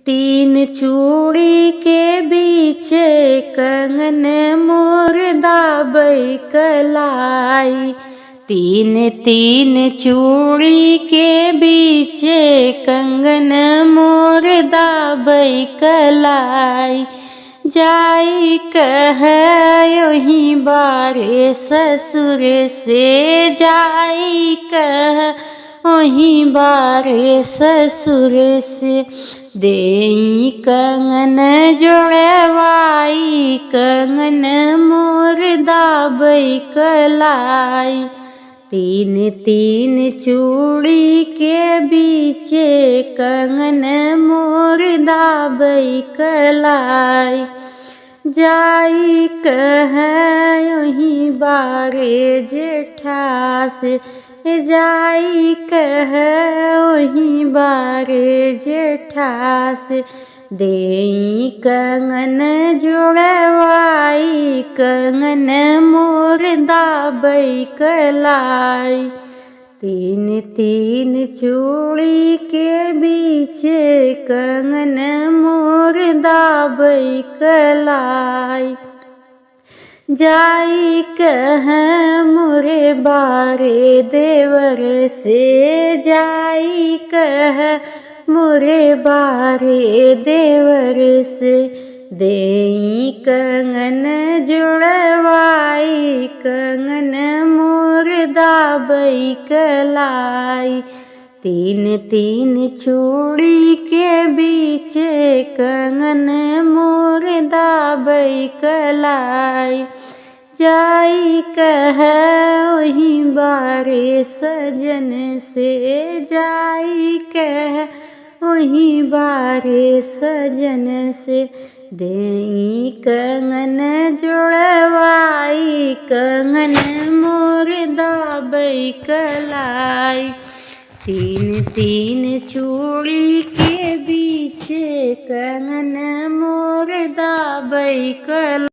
तीन चूड़ी के बीच कंगन मोर दाबै कलाई। तीन तीन चूड़ी के बीच कंगन मोर दाबै कलाई। जाई कह ओही बारे ससुर से, जाई कह ओही बारे ससुर से। देई कंगन जोड़वाई कंगन मोर दाबै कलाई। तीन तीन चूड़ी के बीच कंगन मोर दाबै कलाई। जाई कह ओही बारे जेठा से, जाई कह ओही बारे जेठा से। देई कंगन जोड़वाई कंगन मोर दाबै कलाई। तीन तीन चूड़ी के बीच कंगन मोर दाबै कलाई। जाई कह मोरे बारे देवर से, जाई कह मोरे बारे देवर से। देई कंगन जोड़वाई कंगन मोर दाबै कलाई। तीन तीन चूड़ी के बीच कंगन मोर दाबै कलाई। जाई कह ओही बारे सजन से, जाई कह ओही बारे सजन से। देई कंगन जोड़वाई कंगन मोर दाबै कलाई। तीन तीन चूड़ी के बीच कंगन मोर दाबै कलाई।